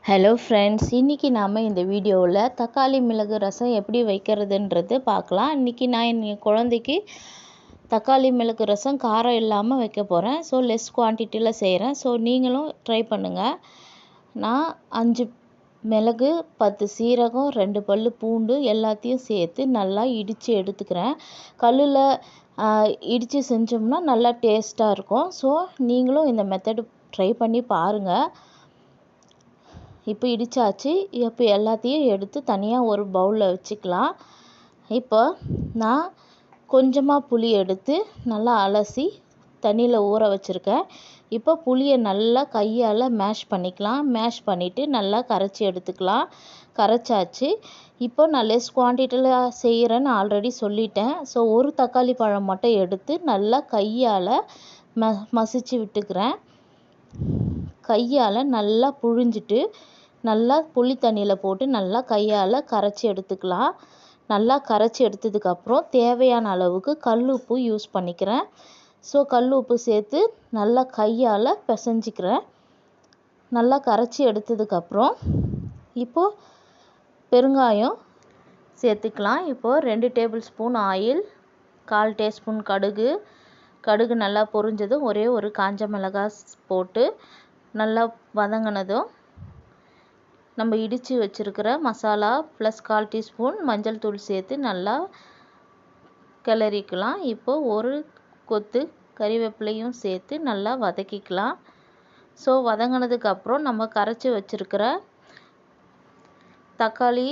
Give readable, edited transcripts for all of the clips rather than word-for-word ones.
Hello friends, இன்றைக்கி நாம் இந்த வீடியோவில் தக்காளி மிளகு ரசம் எப்படி வைக்கிறதுன்றது பார்க்கலாம். இன்றைக்கி நான் என் குழந்தைக்கு தக்காளி மிளகு ரசம் காரம் இல்லாமல் வைக்க போகிறேன். ஸோ லெஸ் குவான்டிட்டியில் செய்கிறேன். ஸோ நீங்களும் ட்ரை பண்ணுங்கள். நான் 5 மிளகு, 10 சீரகம், 2 பல் பூண்டு எல்லாத்தையும் சேர்த்து நல்லா இடித்து எடுத்துக்கிறேன். கல்லில் இடித்து செஞ்சோம்னா நல்லா டேஸ்ட்டாக இருக்கும். ஸோ நீங்களும் இந்த மெத்தடு ட்ரை பண்ணி பாருங்கள். இப்போ இடித்தாச்சு. இப்போ எல்லாத்தையும் எடுத்து தனியாக ஒரு பவுலில் வச்சுக்கலாம். இப்போ நான் கொஞ்சமாக புளி எடுத்து நல்லா அலசி தண்ணியில் ஊற வச்சுருக்கேன். இப்போ புளியை நல்லா கையால் மேஷ் பண்ணிக்கலாம். மேஷ் பண்ணிவிட்டு நல்லா கரைச்சி எடுத்துக்கலாம். கரைச்சாச்சு. இப்போ நான் லெஸ் குவான்டிட்டியில் செய்கிறேன்னு ஆல்ரெடி சொல்லிட்டேன். ஸோ ஒரு தக்காளி பழம் மட்டும் எடுத்து நல்லா கையால் மசிச்சு விட்டுக்கிறேன். கையால் நல்லா புழிஞ்சிட்டு நல்லா புளி தண்ணியில் போட்டு நல்லா கையால் கரைச்சி எடுத்துக்கலாம். நல்லா கரைச்சி எடுத்ததுக்கப்புறம் தேவையான அளவுக்கு கல் உப்பு யூஸ் பண்ணிக்கிறேன். ஸோ கல் உப்பு சேர்த்து நல்லா கையால் பிசைஞ்சிக்கிறேன். நல்லா கரைச்சி எடுத்ததுக்கப்புறம் இப்போது பெருங்காயம் சேர்த்துக்கலாம். இப்போது 2 டேபிள் ஸ்பூன் ஆயில், 1/4 டீஸ்பூன் கடுகு நல்லா பொரிஞ்சதும் ஒரே ஒரு காஞ்ச மிளகாய் போட்டு நல்லா வதங்கினதும் நம்ம இடித்து வச்சுருக்கிற மசாலா ப்ளஸ் 1/4 டீஸ்பூன் மஞ்சள் தூள் சேர்த்து நல்லா கிளறிக்கலாம். இப்போது ஒரு கொத்து கறிவேப்பிலையும் சேர்த்து நல்லா வதக்கிக்கலாம். ஸோ வதங்கினதுக்கப்புறம் நம்ம கரைச்சி வச்சுருக்கிற தக்காளி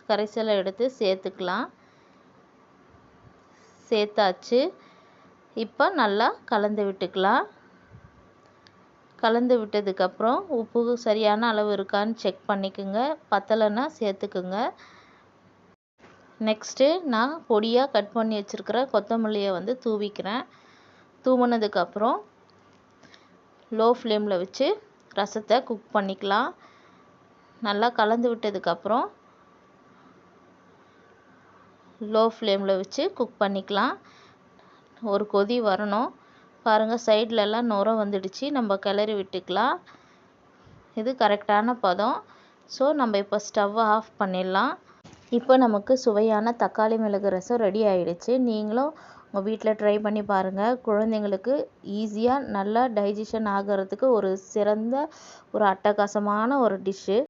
கரைசலை எடுத்து சேர்த்துக்கலாம். சேர்த்தாச்சு. இப்போ நல்லா கலந்து விட்டுக்கலாம். கலந்து விட்டதுக்கப்புறம் உப்பு சரியான அளவு இருக்கான்னு செக் பண்ணிக்கோங்க. பத்தலைன்னா சேர்த்துக்குங்க. நெக்ஸ்ட்டு நான் பொடியாக கட் பண்ணி வச்சுருக்கிற கொத்தமல்லியை தூவிக்கிறேன். தூவினதுக்கப்புறம் லோ ஃப்ளேமில் வச்சு ரசத்தை குக் பண்ணிக்கலாம். நல்லா கலந்து விட்டதுக்கப்புறம் லோ ஃப்ளேமில் வச்சு குக் பண்ணிக்கலாம். ஒரு கொதி வரணும். பாருங்கள், சைட்லலாம் நுரை வந்துடுச்சு. நம்ம கிளறி விட்டுக்கலாம். இது கரெக்டான பதம். ஸோ நம்ம இப்போ ஸ்டவ்வை ஆஃப் பண்ணிடலாம். இப்போ நமக்கு சுவையான தக்காளி மிளகு ரசம் ரெடி ஆகிடுச்சு. நீங்களும் உங்கள் வீட்டில் ட்ரை பண்ணி பாருங்கள். குழந்தைங்களுக்கு ஈஸியாக நல்லா டைஜஷன் ஆகிறதுக்கு ஒரு சிறந்த ஒரு அட்டகாசமான ஒரு டிஷ்ஷு.